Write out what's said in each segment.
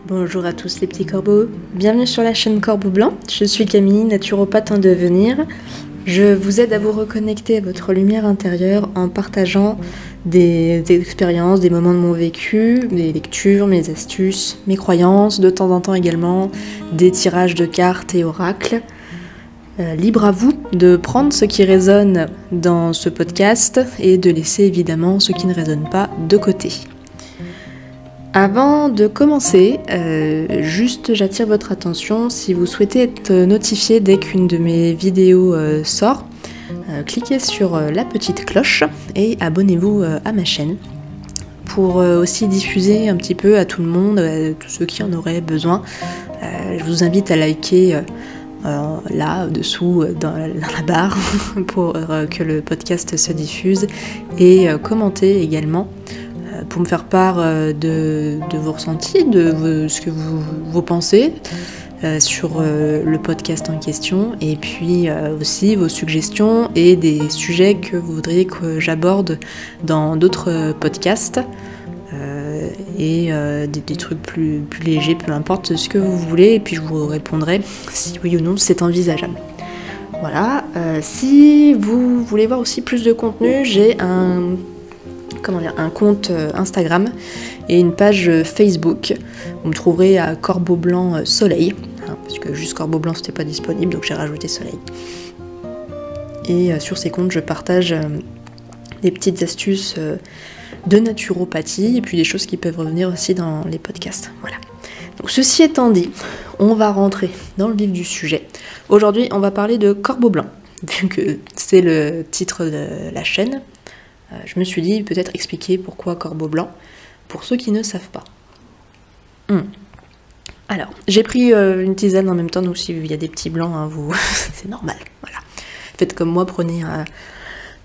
Bonjour à tous les petits corbeaux, bienvenue sur la chaîne Corbeau Blanc. Je suis Camille, naturopathe en devenir. Je vous aide à vous reconnecter à votre lumière intérieure en partageant des expériences, des moments de mon vécu, des lectures, mes astuces, mes croyances, de temps en temps également des tirages de cartes et oracles. Libre à vous de prendre ce qui résonne dans ce podcast et de laisser évidemment ce qui ne résonne pas de côté. Avant de commencer, juste j'attire votre attention, si vous souhaitez être notifié dès qu'une de mes vidéos sort, cliquez sur la petite cloche et abonnez-vous à ma chaîne pour aussi diffuser un petit peu à tout le monde, à tous ceux qui en auraient besoin. Je vous invite à liker là, dessous, dans la barre, pour que le podcast se diffuse et commenter également. Pour me faire part de vos ressentis, de ce que vous pensez sur le podcast en question, et puis aussi vos suggestions et des sujets que vous voudriez que j'aborde dans d'autres podcasts, et des trucs plus légers, peu importe ce que vous voulez, et puis je vous répondrai si oui ou non c'est envisageable. Voilà, si vous voulez voir aussi plus de contenu, j'ai un compte Instagram et une page Facebook. Vous me trouverez à Corbeau Blanc Soleil, parce que juste Corbeau Blanc c'était pas disponible, donc j'ai rajouté Soleil. Et sur ces comptes je partage des petites astuces de naturopathie et puis des choses qui peuvent revenir aussi dans les podcasts. Voilà. Donc ceci étant dit, on va rentrer dans le vif du sujet. Aujourd'hui on va parler de Corbeau Blanc, vu que c'est le titre de la chaîne. Je me suis dit peut-être expliquer pourquoi Corbeau Blanc, pour ceux qui ne savent pas. Alors, j'ai pris une tisane en même temps, donc s'il y a des petits blancs, vous, c'est normal. Voilà. Faites comme moi, prenez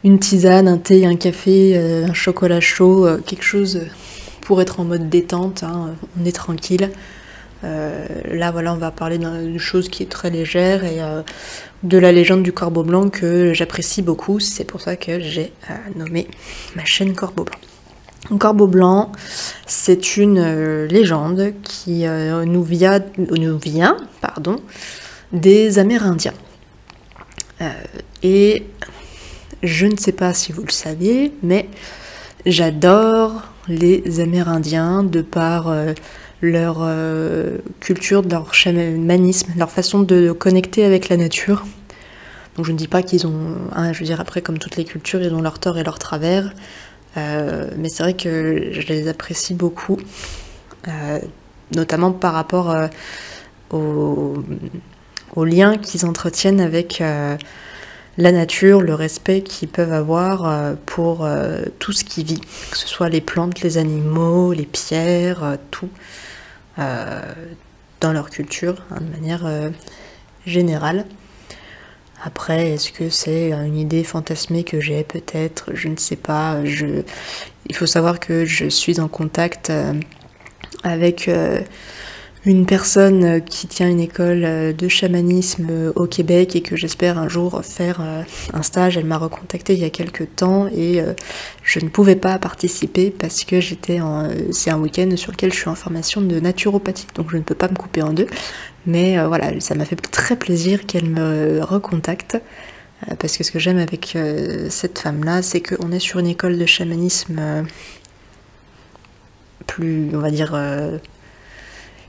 une tisane, un thé, un café, un chocolat chaud, quelque chose pour être en mode détente, on est tranquille. Là voilà, on va parler d'une chose qui est très légère et de la légende du Corbeau Blanc que j'apprécie beaucoup. C'est pour ça que j'ai nommé ma chaîne Corbeau Blanc. Corbeau Blanc, c'est une légende qui nous vient des Amérindiens. Et je ne sais pas si vous le saviez, mais j'adore les Amérindiens de par leur culture, leur chamanisme, leur façon de connecter avec la nature. Donc je ne dis pas qu'ils ont, je veux dire après comme toutes les cultures, ils ont leurs torts et leurs travers, mais c'est vrai que je les apprécie beaucoup, notamment par rapport aux liens qu'ils entretiennent avec la nature, le respect qu'ils peuvent avoir pour tout ce qui vit, que ce soit les plantes, les animaux, les pierres, tout. Dans leur culture, de manière générale. Après, est-ce que c'est une idée fantasmée que j'ai peut-être? Je ne sais pas. Il faut savoir que je suis en contact avec une personne qui tient une école de chamanisme au Québec et que j'espère un jour faire un stage. Elle m'a recontactée il y a quelques temps et je ne pouvais pas participer parce que c'est un week-end sur lequel je suis en formation de naturopathie, donc je ne peux pas me couper en deux. Mais voilà, ça m'a fait très plaisir qu'elle me recontacte parce que ce que j'aime avec cette femme-là, c'est qu'on est sur une école de chamanisme plus, on va dire,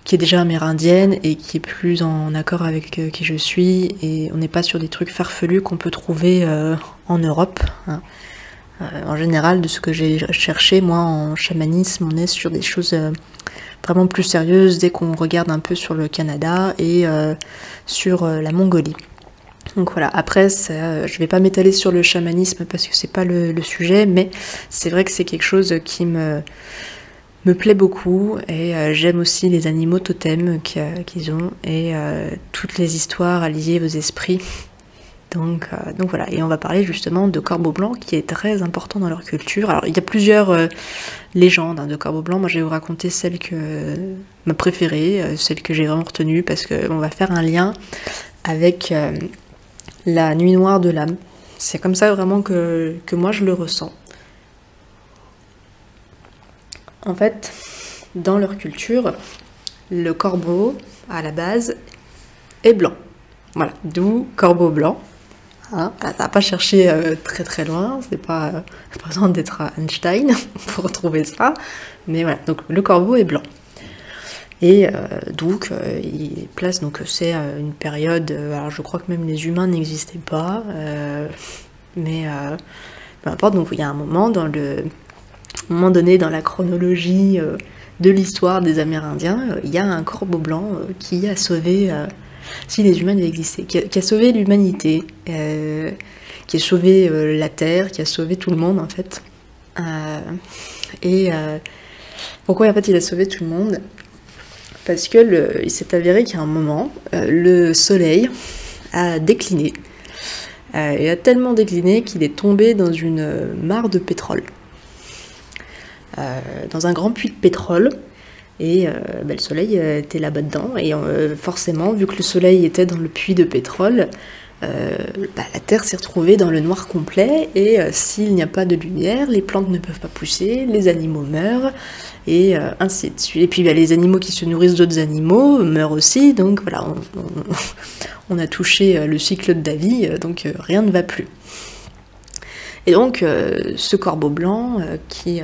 qui est déjà amérindienne et qui est plus en accord avec qui je suis, et on n'est pas sur des trucs farfelus qu'on peut trouver en Europe. En général, de ce que j'ai cherché, moi, en chamanisme, on est sur des choses vraiment plus sérieuses dès qu'on regarde un peu sur le Canada et sur la Mongolie. Donc voilà, après, je vais pas m'étaler sur le chamanisme parce que c'est pas le sujet, mais c'est vrai que c'est quelque chose qui me plaît beaucoup, et j'aime aussi les animaux totems qu'ils ont et toutes les histoires liées aux esprits. Donc voilà, et on va parler justement de Corbeau Blanc qui est très important dans leur culture. Alors il y a plusieurs légendes de Corbeau Blanc. Moi je vais vous raconter ma préférée, celle que j'ai vraiment retenue parce qu'on va faire un lien avec la nuit noire de l'âme. C'est comme ça vraiment que moi je le ressens. En fait, dans leur culture, le corbeau, à la base, est blanc. Voilà, d'où corbeau blanc. Hein, ça n'a pas cherché très très loin, c'est pas besoin d'être à Einstein pour retrouver ça. Mais voilà, donc le corbeau est blanc. Et donc, il place, donc c'est une période, alors je crois que même les humains n'existaient pas, mais peu importe, donc il y a un moment, donné dans la chronologie de l'histoire des Amérindiens, il y a un corbeau blanc qui a sauvé, si les humains existaient, qui a sauvé l'humanité, qui a sauvé la Terre, qui a sauvé tout le monde en fait. Pourquoi en fait il a sauvé tout le monde? Parce que il s'est avéré qu'à un moment, le soleil a décliné. Il a tellement décliné qu'il est tombé dans une mare de pétrole. Dans un grand puits de pétrole. Et le soleil était là-bas dedans. Et forcément, vu que le soleil était dans le puits de pétrole, la Terre s'est retrouvée dans le noir complet. Et s'il n'y a pas de lumière, les plantes ne peuvent pas pousser, les animaux meurent. Et ainsi de suite. Et puis les animaux qui se nourrissent d'autres animaux meurent aussi, donc voilà, on a touché le cycle de la vie, donc rien ne va plus. Et donc ce corbeau blanc qui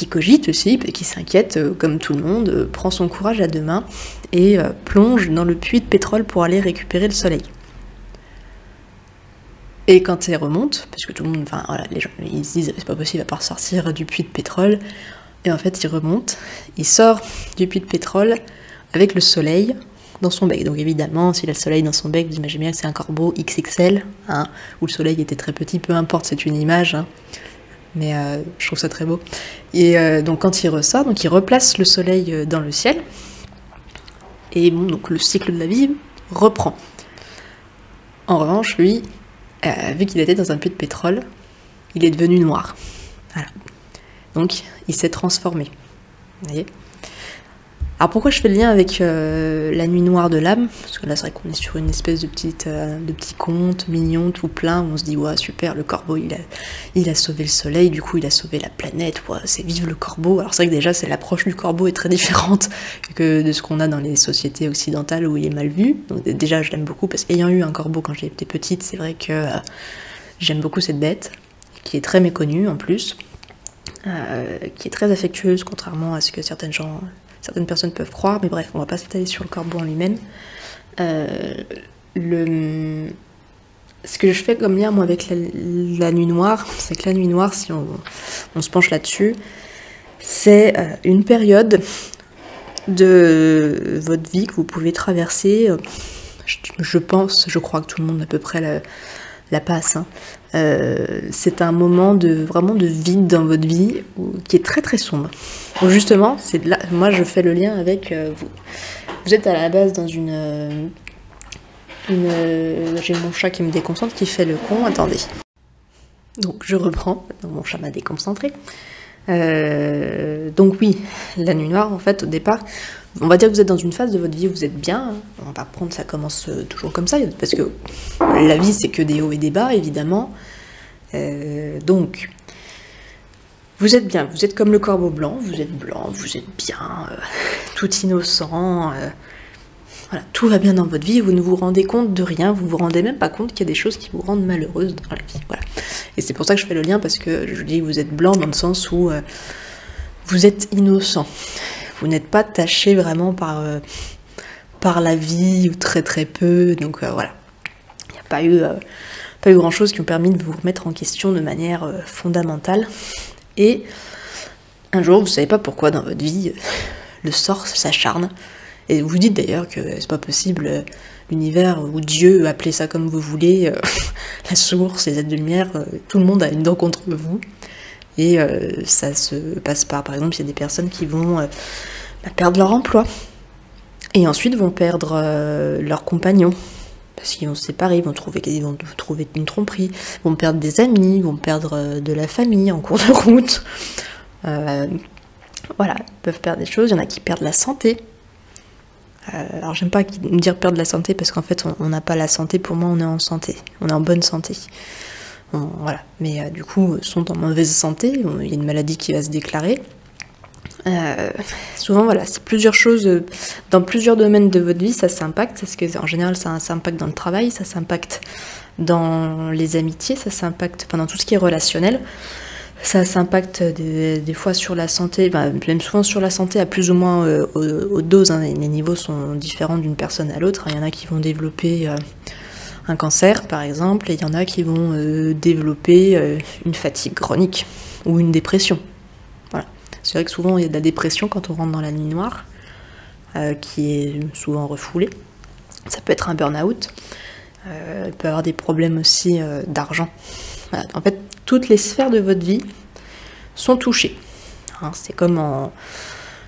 cogite aussi, qui s'inquiète comme tout le monde, prend son courage à deux mains et plonge dans le puits de pétrole pour aller récupérer le soleil. Et quand il remonte, parce que tout le monde, enfin voilà, les gens ils se disent c'est pas possible à part sortir du puits de pétrole. Et en fait, il remonte, il sort du puits de pétrole avec le soleil dans son bec. Donc évidemment, s'il a le soleil dans son bec, vous imaginez bien que c'est un corbeau XXL, hein, où le soleil était très petit, peu importe, c'est une image, hein, mais je trouve ça très beau. Et donc quand il ressort, donc il replace le soleil dans le ciel, et bon, donc le cycle de la vie reprend. En revanche, lui, vu qu'il était dans un puits de pétrole, il est devenu noir. Voilà. Donc, il s'est transformé. Vous voyez ? Alors, pourquoi je fais le lien avec la nuit noire de l'âme ? Parce que là, c'est vrai qu'on est sur une espèce de petit conte mignon, tout plein, où on se dit, ouais, super, le corbeau, il a sauvé le soleil, du coup, il a sauvé la planète, ouais, c'est vive le corbeau. Alors, c'est vrai que déjà, l'approche du corbeau est très différente que de ce qu'on a dans les sociétés occidentales où il est mal vu. Donc, déjà, je l'aime beaucoup, parce qu'ayant eu un corbeau quand j'étais petite, c'est vrai que j'aime beaucoup cette bête, qui est très méconnue en plus. Qui est très affectueuse, contrairement à ce que certaines personnes peuvent croire, mais bref, on va pas s'étaler sur le corbeau en lui-même. Ce que je fais comme lien, moi, avec la nuit noire, c'est que la nuit noire, si on se penche là-dessus, c'est une période de votre vie que vous pouvez traverser, je crois que tout le monde à peu près la passe, hein. C'est un moment vraiment de vide dans votre vie qui est très très sombre. Donc justement, c'est là, moi je fais le lien avec vous. Vous êtes à la base dans j'ai mon chat qui me déconcentre, qui fait le con, attendez. Donc je reprends, mon chat m'a déconcentré. Donc oui, la nuit noire, en fait, au départ, on va dire que vous êtes dans une phase de votre vie où vous êtes bien. On va prendre, ça commence toujours comme ça, parce que la vie, c'est que des hauts et des bas, évidemment. Donc, vous êtes bien, vous êtes comme le corbeau blanc, vous êtes bien, tout innocent. Voilà, tout va bien dans votre vie, vous ne vous rendez compte de rien, vous vous rendez même pas compte qu'il y a des choses qui vous rendent malheureuse dans la vie. Voilà. Et c'est pour ça que je fais le lien, parce que je dis que vous êtes blanc dans le sens où vous êtes innocent. Vous n'êtes pas taché vraiment par la vie, ou très très peu, donc voilà. Il n'y a pas eu grand chose qui ont permis de vous remettre en question de manière fondamentale. Et un jour, vous savez pas pourquoi dans votre vie, le sort s'acharne. Et vous vous dites d'ailleurs que c'est pas possible, l'univers ou Dieu, appelez ça comme vous voulez, la source, les êtres de lumière, tout le monde a une dent contre vous. Et ça se passe par exemple, il y a des personnes qui vont perdre leur emploi. Et ensuite vont perdre leur compagnon. Parce qu'ils vont se séparer, ils vont trouver une tromperie, vont perdre des amis, vont perdre de la famille en cours de route. Voilà, ils peuvent perdre des choses, il y en a qui perdent la santé. Alors j'aime pas dire perdre la santé parce qu'en fait on n'a pas la santé, pour moi on est en santé, on est en bonne santé. Voilà, mais du coup sont en mauvaise santé, il y a une maladie qui va se déclarer. Souvent, voilà, c'est plusieurs choses, dans plusieurs domaines de votre vie, ça s'impacte, parce que en général, ça s'impacte dans le travail, ça s'impacte dans les amitiés, ça s'impacte pendant tout ce qui est relationnel, ça s'impacte des fois sur la santé, même souvent sur la santé à plus ou moins aux doses, hein, les niveaux sont différents d'une personne à l'autre, il y en a qui vont développer un cancer par exemple, et il y en a qui vont développer une fatigue chronique ou une dépression. Voilà. C'est vrai que souvent il y a de la dépression quand on rentre dans la nuit noire, qui est souvent refoulée. Ça peut être un burn-out, il peut y avoir des problèmes aussi d'argent. Voilà. En fait, toutes les sphères de votre vie sont touchées. Hein, c'est comme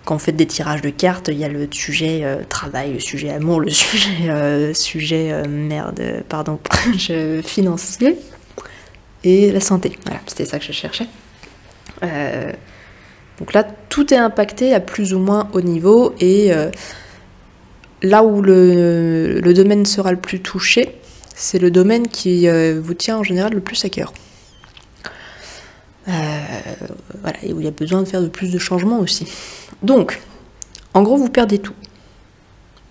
quand on fait des tirages de cartes, il y a le sujet travail, le sujet amour, le sujet financier et la santé. Voilà, c'était ça que je cherchais. Donc là, tout est impacté à plus ou moins haut niveau, et là où le domaine sera le plus touché, c'est le domaine qui vous tient en général le plus à cœur. Voilà, et où il y a besoin de faire de plus de changements aussi. Donc, en gros, vous perdez tout.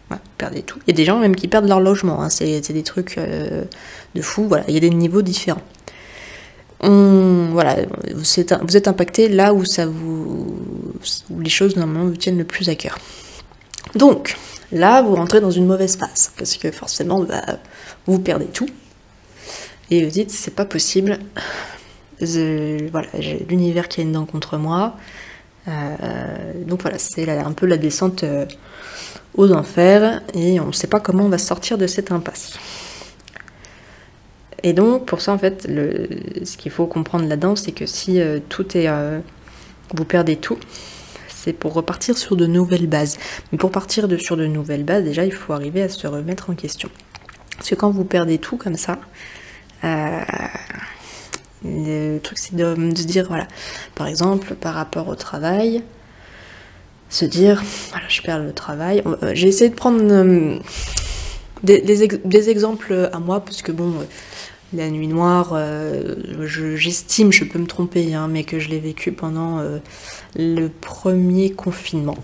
Ouais, vous perdez tout. Il y a des gens même qui perdent leur logement, hein. C'est des trucs de fou. Voilà, il y a des niveaux différents. Voilà, vous êtes impacté là où les choses normalement vous tiennent le plus à cœur. Donc, là, vous rentrez dans une mauvaise phase, parce que forcément, vous perdez tout. Et vous dites, c'est pas possible. Voilà, j'ai l'univers qui a une dent contre moi. Donc voilà, c'est un peu la descente aux enfers, et on ne sait pas comment on va sortir de cette impasse. Et donc pour ça, en fait, ce qu'il faut comprendre là-dedans, c'est que si vous perdez tout, c'est pour repartir sur de nouvelles bases. Mais pour partir sur de nouvelles bases, déjà, il faut arriver à se remettre en question. Parce que quand vous perdez tout comme ça, le truc, c'est de se dire, voilà, par exemple, par rapport au travail, se dire, voilà, je perds le travail. J'ai essayé de prendre des exemples à moi, parce que bon, la nuit noire, j'estime, je peux me tromper, hein, mais que je l'ai vécu pendant le premier confinement.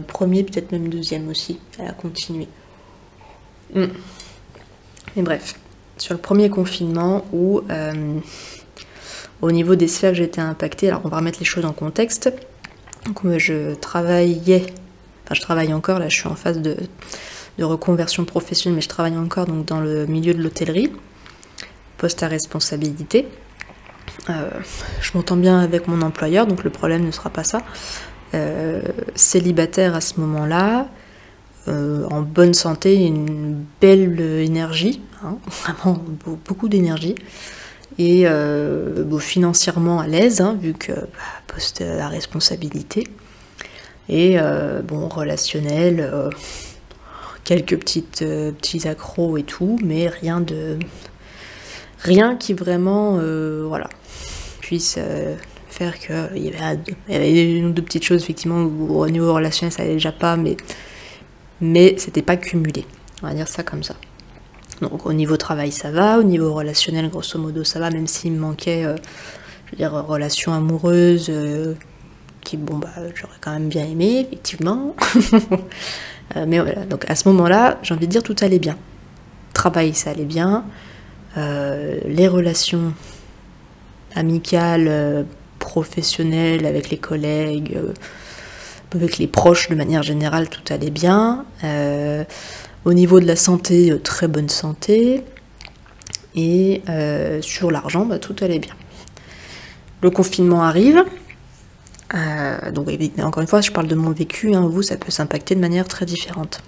Premier, peut-être même deuxième aussi, elle a continué. Mais bref. Sur le premier confinement où, au niveau des sphères, j'ai été impactée. Alors, on va remettre les choses en contexte. Donc, je travaille encore, là, je suis en phase de reconversion professionnelle, mais je travaille encore donc, dans le milieu de l'hôtellerie, poste à responsabilité. Je m'entends bien avec mon employeur, donc le problème ne sera pas ça. Célibataire à ce moment-là, en bonne santé, une belle énergie, hein, vraiment beaucoup d'énergie, et financièrement à l'aise, hein, vu que poste à responsabilité, et relationnel, quelques petits accros et tout, mais rien qui vraiment puisse faire qu'il y avait une ou deux petites choses effectivement où, au niveau relationnel ça allait déjà pas, mais c'était pas cumulé, on va dire ça comme ça. Donc au niveau travail ça va, au niveau relationnel grosso modo ça va, même s'il me manquait relations amoureuses qui j'aurais quand même bien aimé effectivement. Mais voilà, donc à ce moment-là j'ai envie de dire tout allait bien. Travail ça allait bien, les relations amicales, professionnelles avec les collègues, avec les proches de manière générale, tout allait bien. Au niveau de la santé, très bonne santé. Et sur l'argent, tout allait bien. Le confinement arrive. Donc encore une fois, je parle de mon vécu, hein, vous, ça peut s'impacter de manière très différente.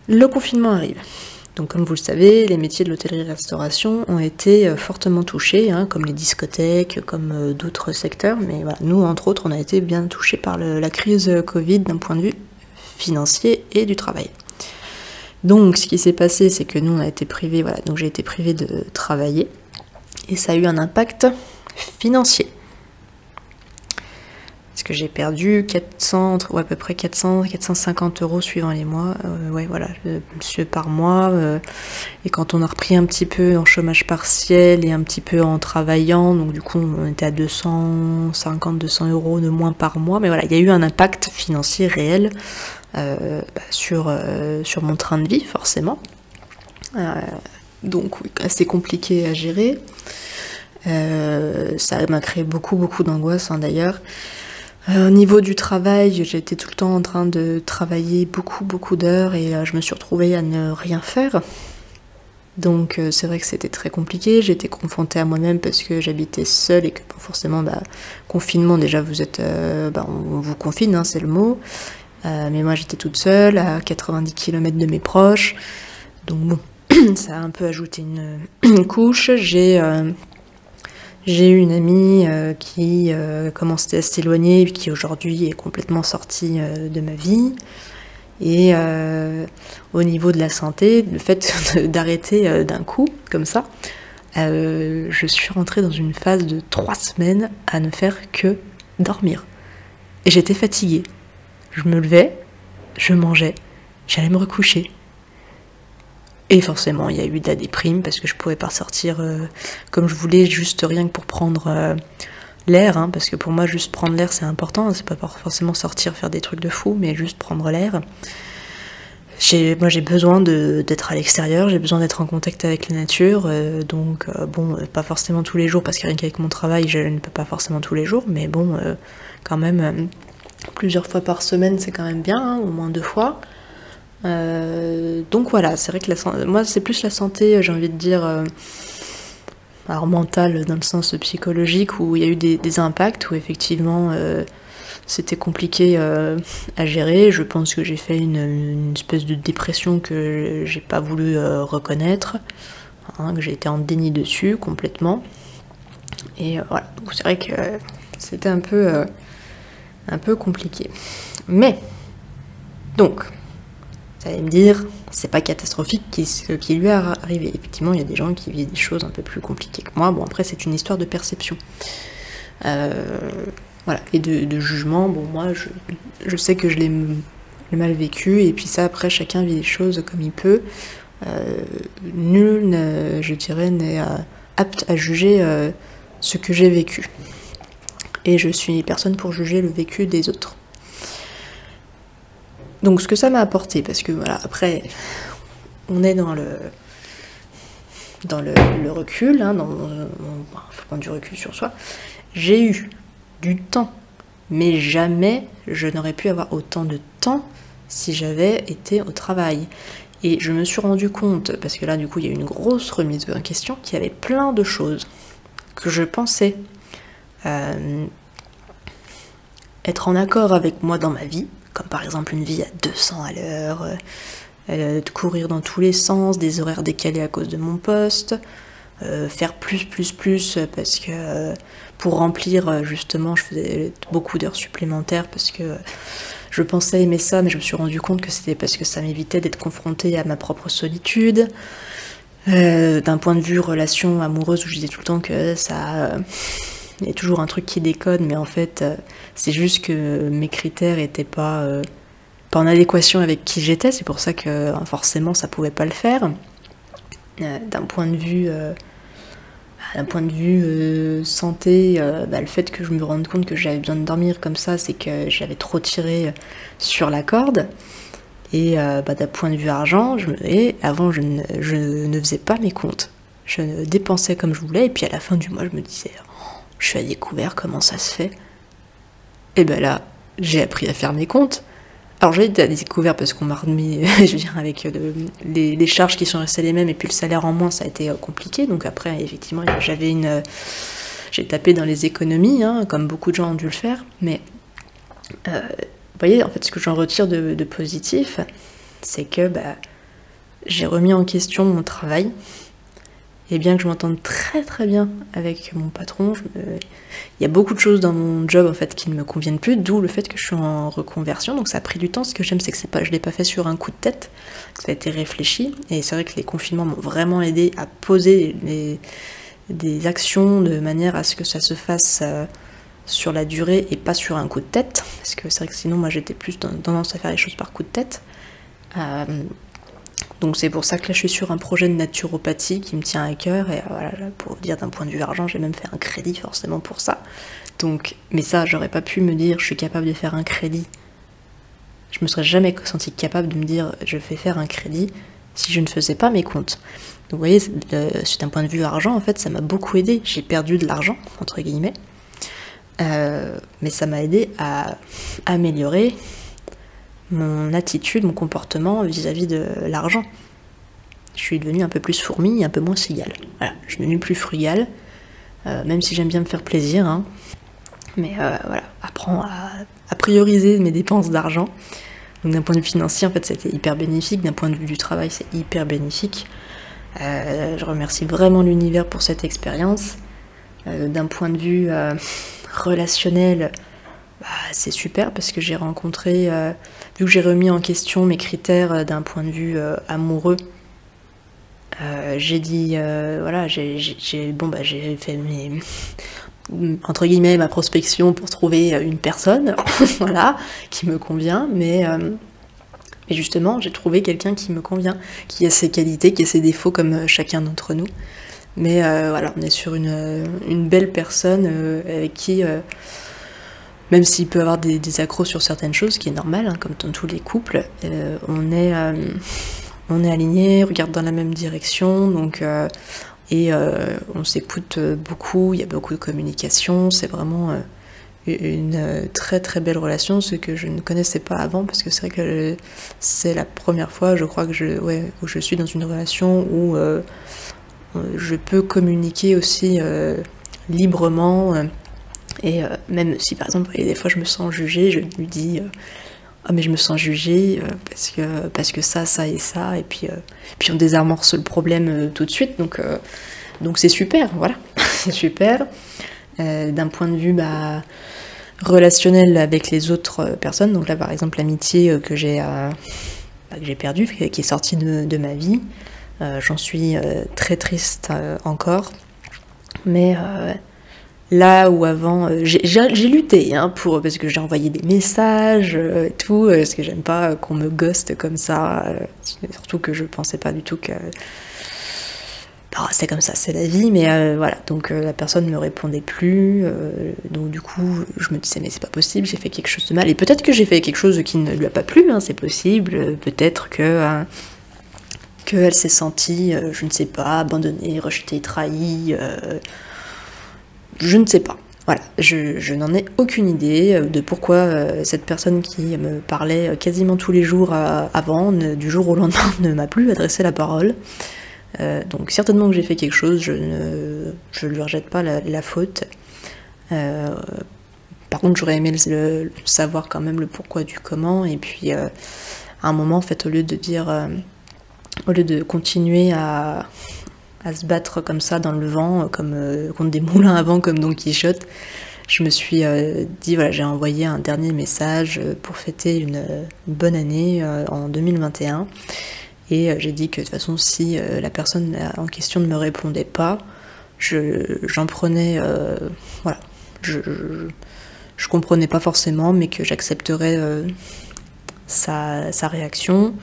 Le confinement arrive. Donc comme vous le savez, les métiers de l'hôtellerie-restauration ont été fortement touchés, hein, comme les discothèques, comme d'autres secteurs, mais voilà, nous, entre autres, on a été bien touchés par la crise Covid d'un point de vue financier et du travail. Donc ce qui s'est passé, c'est que nous, on a été privés, voilà, donc j'ai été privée de travailler, et ça a eu un impact financier. Parce que j'ai perdu 400, ouais, à peu près 400, 450 € suivant les mois, ouais voilà, par mois. Et quand on a repris un petit peu en chômage partiel et un petit peu en travaillant, donc du coup on était à 250, 200 € de moins par mois. Mais voilà, il y a eu un impact financier réel sur mon train de vie, forcément. Donc oui, assez compliqué à gérer. Ça m'a créé beaucoup d'angoisse d'ailleurs. Au niveau du travail, j'étais tout le temps en train de travailler beaucoup d'heures et je me suis retrouvée à ne rien faire. Donc c'est vrai que c'était très compliqué, j'étais confrontée à moi-même parce que j'habitais seule et que forcément, confinement déjà, vous êtes, on vous confine, hein, c'est le mot. Mais moi j'étais toute seule, à 90 km de mes proches. Donc bon, ça a un peu ajouté une couche. J'ai eu une amie qui commençait à s'éloigner et qui aujourd'hui est complètement sortie de ma vie. Et au niveau de la santé, le fait d'arrêter d'un coup, comme ça, je suis rentrée dans une phase de 3 semaines à ne faire que dormir. Et j'étais fatiguée. Je me levais, je mangeais, j'allais me recoucher. Et forcément, il y a eu de la déprime parce que je pouvais pas sortir comme je voulais, juste rien que pour prendre l'air, hein, parce que pour moi, juste prendre l'air, c'est important. C'est pas forcément sortir, faire des trucs de fou, mais juste prendre l'air. Moi, j'ai besoin d'être à l'extérieur, j'ai besoin d'être en contact avec la nature. Donc, pas forcément tous les jours, parce que rien qu'avec mon travail, je ne peux pas forcément tous les jours, mais bon, quand même, plusieurs fois par semaine, c'est quand même bien, hein, au moins 2 fois. Donc voilà, c'est vrai que moi c'est plus la santé, j'ai envie de dire, alors mentale dans le sens psychologique, où il y a eu des impacts, où effectivement c'était compliqué à gérer. Je pense que j'ai fait une espèce de dépression que j'ai pas voulu reconnaître, hein, que j'ai été en déni dessus complètement. Et voilà, donc c'est vrai que c'était un peu compliqué. Mais, donc, vous allez me dire, c'est pas catastrophique ce qui lui est arrivé. Effectivement, il y a des gens qui vivent des choses un peu plus compliquées que moi. Bon, après, c'est une histoire de perception. Voilà, et de jugement. Bon, moi, je sais que je l'ai mal vécu, et puis ça, après, chacun vit les choses comme il peut. Nul, je dirais, n'est apte à juger ce que j'ai vécu. Et je suis personne pour juger le vécu des autres. Donc ce que ça m'a apporté, parce que voilà, après, on est dans le recul, hein, faut prendre du recul sur soi. J'ai eu du temps, mais jamais je n'aurais pu avoir autant de temps si j'avais été au travail. Et je me suis rendu compte, parce que là du coup il y a eu une grosse remise en question, qu'il y avait plein de choses que je pensais être en accord avec moi dans ma vie, comme par exemple une vie à 200 à l'heure, de courir dans tous les sens, des horaires décalés à cause de mon poste, faire plus, parce que pour remplir, justement, je faisais beaucoup d'heures supplémentaires parce que je pensais aimer ça, mais je me suis rendu compte que c'était parce que ça m'évitait d'être confrontée à ma propre solitude. D'un point de vue relation amoureuse, où je disais tout le temps que ça... il y a toujours un truc qui déconne, mais en fait, c'est juste que mes critères étaient pas en adéquation avec qui j'étais, c'est pour ça que forcément ça pouvait pas le faire. D'un point de vue santé, le fait que je me rende compte que j'avais besoin de dormir comme ça, c'est que j'avais trop tiré sur la corde. Et d'un point de vue argent, avant je ne faisais pas mes comptes. Je dépensais comme je voulais, et puis à la fin du mois, je me disais, je suis à découvert, comment ça se fait? Et là, j'ai appris à faire mes comptes. Alors j'ai été à découvert parce qu'on m'a remis, je veux dire, avec les charges qui sont restées les mêmes, et puis le salaire en moins, ça a été compliqué. Donc après, effectivement, j'ai tapé dans les économies, hein, comme beaucoup de gens ont dû le faire. Mais vous voyez, en fait, ce que j'en retire de positif, c'est que j'ai remis en question mon travail. Et bien que je m'entende très bien avec mon patron, il y a beaucoup de choses dans mon job en fait qui ne me conviennent plus, d'où le fait que je suis en reconversion. Donc ça a pris du temps. Ce que j'aime, c'est que je l'ai pas fait sur un coup de tête, que ça a été réfléchi. Et c'est vrai que les confinements m'ont vraiment aidé à poser des actions de manière à ce que ça se fasse sur la durée et pas sur un coup de tête, parce que c'est vrai que sinon moi j'étais plus tendance à faire les choses par coup de tête. Donc c'est pour ça que là je suis sur un projet de naturopathie qui me tient à cœur, et voilà, pour vous dire d'un point de vue argent, j'ai même fait un crédit forcément pour ça. Donc, mais ça, j'aurais pas pu me dire je suis capable de faire un crédit. Je me serais jamais sentie capable de me dire je vais faire un crédit si je ne faisais pas mes comptes. Donc vous voyez, c'est d'un point de vue argent, en fait, ça m'a beaucoup aidé. J'ai perdu de l'argent, entre guillemets, mais ça m'a aidé à améliorer mon attitude, mon comportement vis-à-vis de l'argent. Je suis devenue un peu plus fourmi, un peu moins cigale. Voilà, je suis devenue plus frugale, même si j'aime bien me faire plaisir, hein. Mais voilà, apprends à prioriser mes dépenses d'argent. Donc d'un point de vue financier, en fait, c'était hyper bénéfique. D'un point de vue du travail, c'est hyper bénéfique. Je remercie vraiment l'univers pour cette expérience. D'un point de vue relationnel, c'est super parce que j'ai rencontré, vu que j'ai remis en question mes critères d'un point de vue amoureux, j'ai dit, voilà, j'ai fait entre guillemets ma prospection pour trouver une personne voilà, qui me convient, mais justement j'ai trouvé quelqu'un qui me convient, qui a ses qualités, qui a ses défauts comme chacun d'entre nous, mais voilà, on est sur une belle personne avec qui même s'il peut avoir des accros sur certaines choses, ce qui est normal, hein, comme dans tous les couples, on est alignés, on regarde dans la même direction, donc et on s'écoute beaucoup, il y a beaucoup de communication, c'est vraiment une très très belle relation, ce que je ne connaissais pas avant, parce que c'est vrai que c'est la première fois, je crois, où je suis dans une relation où je peux communiquer aussi librement, et même si par exemple des fois je me sens jugée, je lui dis ah mais je me sens jugée parce que ça et ça, et puis on désamorce le problème tout de suite, donc c'est super, voilà. C'est super. D'un point de vue relationnel avec les autres personnes, donc là par exemple l'amitié que j'ai perdue, qui est sortie de ma vie, j'en suis très triste encore, mais là où avant, j'ai lutté, hein, parce que j'ai envoyé des messages et tout, parce que j'aime pas qu'on me ghoste comme ça, surtout que je pensais pas du tout que c'est comme ça, c'est la vie, mais voilà, donc la personne ne me répondait plus, donc du coup je me disais mais c'est pas possible, j'ai fait quelque chose de mal, et peut-être que j'ai fait quelque chose qui ne lui a pas plu, hein, c'est possible, peut-être que qu'elle s'est sentie, je ne sais pas, abandonnée, rejetée, trahie, je ne sais pas. Voilà, je n'en ai aucune idée de pourquoi cette personne qui me parlait quasiment tous les jours avant, du jour au lendemain, ne m'a plus adressé la parole. Donc certainement que j'ai fait quelque chose, je lui rejette pas la faute. Par contre, j'aurais aimé le savoir quand même le pourquoi du comment, et puis à un moment, en fait, au lieu de continuer à se battre comme ça dans le vent, comme contre des moulins à vent comme Don Quichotte, je me suis dit, voilà, j'ai envoyé un dernier message pour fêter une bonne année en 2021, et j'ai dit que de toute façon, si la personne en question ne me répondait pas, j'en prenais, voilà, je comprenais pas forcément, mais que j'accepterais sa réaction,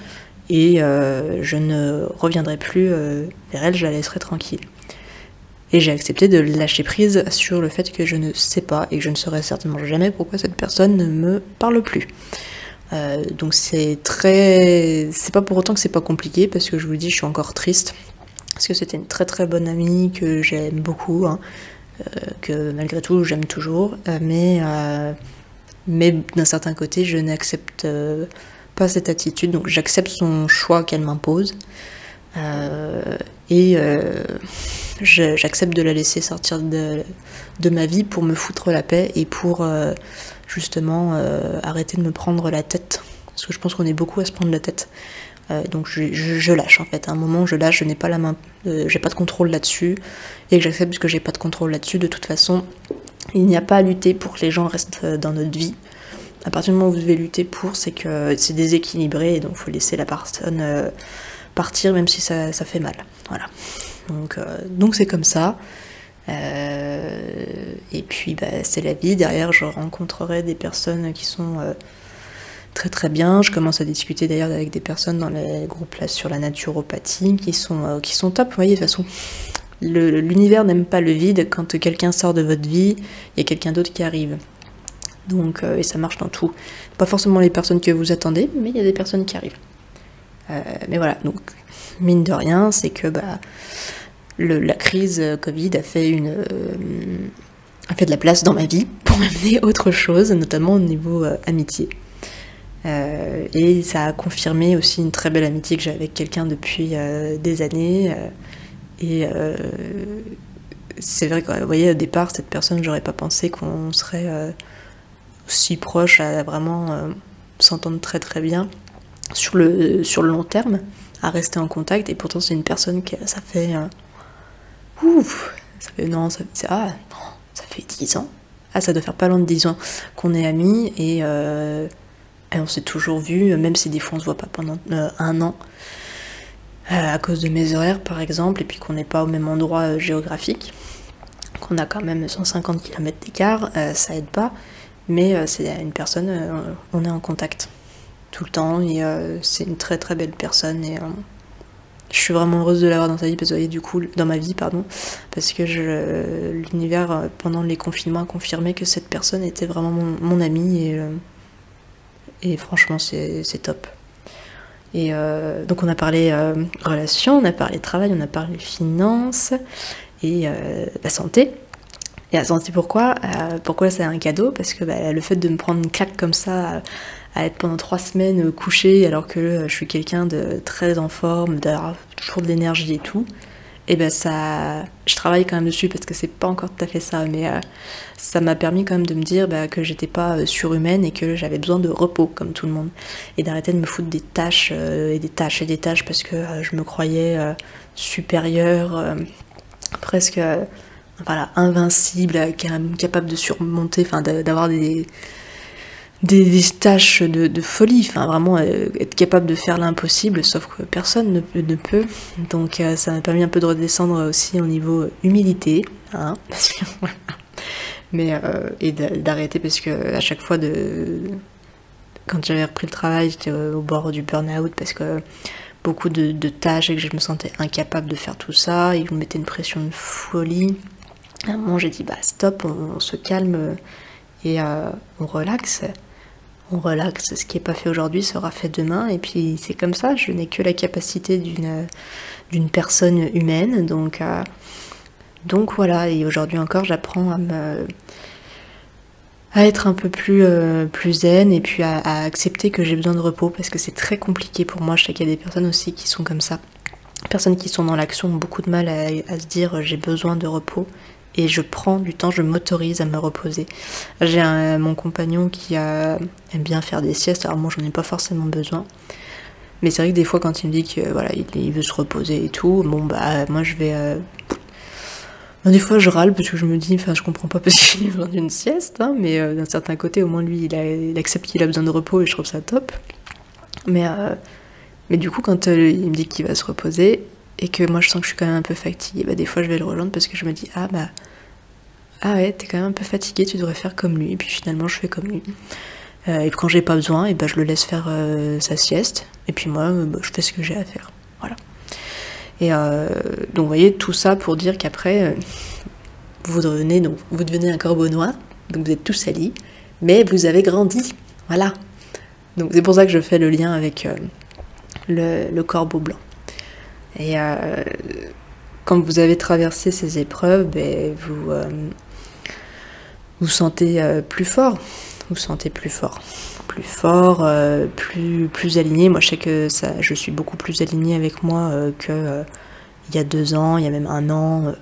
et je ne reviendrai plus vers elle, je la laisserai tranquille. Et j'ai accepté de lâcher prise sur le fait que je ne sais pas, et que je ne saurais certainement jamais pourquoi cette personne ne me parle plus. Donc c'est pas pour autant que c'est pas compliqué, parce que je vous dis, je suis encore triste, parce que c'était une très très bonne amie que j'aime beaucoup, hein, que malgré tout j'aime toujours, mais d'un certain côté je n'accepte pas cette attitude, donc j'accepte son choix qu'elle m'impose, et j'accepte de la laisser sortir de ma vie pour me foutre la paix, et pour justement arrêter de me prendre la tête, parce que je pense qu'on est beaucoup à se prendre la tête, donc je lâche, en fait, à un moment je lâche, je n'ai pas la main, j'ai pas de contrôle là-dessus, et que j'accepte que j'ai pas de contrôle là-dessus. De toute façon, il n'y a pas à lutter pour que les gens restent dans notre vie. À partir du moment où vous devez lutter pour, c'est que c'est déséquilibré, et donc il faut laisser la personne partir, même si ça fait mal. Voilà. Donc c'est comme ça. Et puis c'est la vie. Derrière, je rencontrerai des personnes qui sont très très bien. Je commence à discuter d'ailleurs avec des personnes dans les groupes là sur la naturopathie qui sont top. Vous voyez, de toute façon, l'univers n'aime pas le vide. Quand quelqu'un sort de votre vie, il y a quelqu'un d'autre qui arrive. Donc, et ça marche dans tout. Pas forcément les personnes que vous attendez, mais il y a des personnes qui arrivent. Mais voilà, donc mine de rien, c'est que la crise Covid a fait de la place dans ma vie pour m'amener autre chose, notamment au niveau amitié. Et ça a confirmé aussi une très belle amitié que j'ai avec quelqu'un depuis des années. C'est vrai que, vous voyez, au départ, cette personne, j'aurais pas pensé qu'on serait aussi proche à vraiment s'entendre très très bien sur le long terme, à rester en contact. Et pourtant, c'est une personne qui, ça fait 10 ans. Ah, ça doit faire pas loin de 10 ans qu'on est amis et on s'est toujours vus, même si des fois on se voit pas pendant 1 an. À cause de mes horaires par exemple, et puis qu'on n'est pas au même endroit géographique, qu'on a quand même 150 km d'écart, ça aide pas, mais c'est une personne, on est en contact tout le temps, et c'est une très très belle personne, et je suis vraiment heureuse de l'avoir dans sa vie, parce que vous voyez, du coup, dans ma vie, pardon, parce que l'univers, pendant les confinements, a confirmé que cette personne était vraiment mon amie, et franchement c'est top. Et donc on a parlé relations, on a parlé travail, on a parlé finances et la santé. Et la santé, pourquoi c'est un cadeau? Parce que le fait de me prendre une claque comme ça, à être pendant 3 semaines couchée alors que je suis quelqu'un de très en forme, d'avoir toujours de l'énergie et tout, et je travaille quand même dessus parce que c'est pas encore tout à fait ça, mais ça m'a permis quand même de me dire que j'étais pas surhumaine et que j'avais besoin de repos comme tout le monde, et d'arrêter de me foutre des tâches et des tâches et des tâches parce que je me croyais supérieure, presque invincible, capable de surmonter, d'avoir des tâches de folie, vraiment être capable de faire l'impossible, sauf que personne ne peut. Donc ça m'a permis un peu de redescendre aussi au niveau humilité, hein, mais et d'arrêter, parce que à chaque fois quand j'avais repris le travail, j'étais au bord du burn-out parce que beaucoup de tâches et que je me sentais incapable de faire tout ça, et je me mettais une pression de folie. À un moment j'ai dit stop, on se calme et on relaxe. On relaxe, ce qui n'est pas fait aujourd'hui sera fait demain, et puis c'est comme ça, je n'ai que la capacité d'une personne humaine, donc voilà, et aujourd'hui encore j'apprends à être un peu plus zen, et puis à accepter que j'ai besoin de repos, parce que c'est très compliqué pour moi. Je sais qu'il y a des personnes aussi qui sont comme ça, personnes qui sont dans l'action ont beaucoup de mal à se dire j'ai besoin de repos. Et je prends du temps, je m'autorise à me reposer. J'ai mon compagnon qui aime bien faire des siestes, alors moi j'en ai pas forcément besoin. Mais c'est vrai que des fois quand il me dit que il veut se reposer et tout, moi je vais... des fois je râle parce que je me dis, je comprends pas parce qu'il a besoin d'une sieste, hein, mais d'un certain côté au moins lui il accepte qu'il a besoin de repos, et je trouve ça top. Mais du coup quand il me dit qu'il va se reposer, et que moi je sens que je suis quand même un peu fatiguée, des fois je vais le rejoindre parce que je me dis ah ouais, t'es quand même un peu fatiguée, tu devrais faire comme lui, et puis finalement je fais comme lui. Et quand j'ai pas besoin, et je le laisse faire sa sieste, et puis moi je fais ce que j'ai à faire. Voilà. Et donc vous voyez, tout ça pour dire qu'après vous devenez un corbeau noir, donc vous êtes tout sali, mais vous avez grandi. Voilà. Donc c'est pour ça que je fais le lien avec le corbeau blanc. Et quand vous avez traversé ces épreuves, vous sentez plus fort, plus aligné. Moi je sais que je suis beaucoup plus alignée avec moi que il y a 2 ans, il y a même 1 an.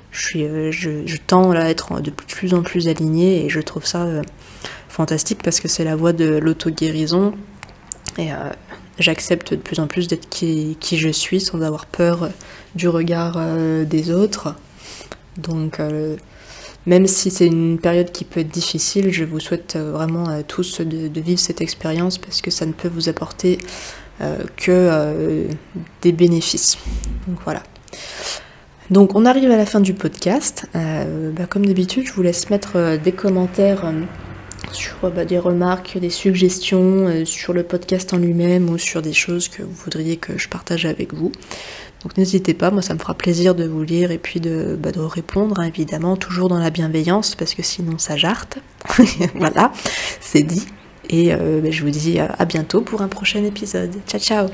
Je tends à être de plus en plus alignée, et je trouve ça fantastique, parce que c'est la voie de l'auto-guérison, et j'accepte de plus en plus d'être qui je suis, sans avoir peur du regard des autres. Donc même si c'est une période qui peut être difficile, je vous souhaite vraiment à tous de vivre cette expérience, parce que ça ne peut vous apporter que des bénéfices. Donc voilà. Donc on arrive à la fin du podcast. Comme d'habitude, je vous laisse mettre des commentaires sur des remarques, des suggestions sur le podcast en lui-même ou sur des choses que vous voudriez que je partage avec vous. Donc n'hésitez pas, moi ça me fera plaisir de vous lire et puis de répondre, hein, évidemment, toujours dans la bienveillance, parce que sinon ça jarte. Voilà, c'est dit. Et je vous dis à bientôt pour un prochain épisode. Ciao ciao.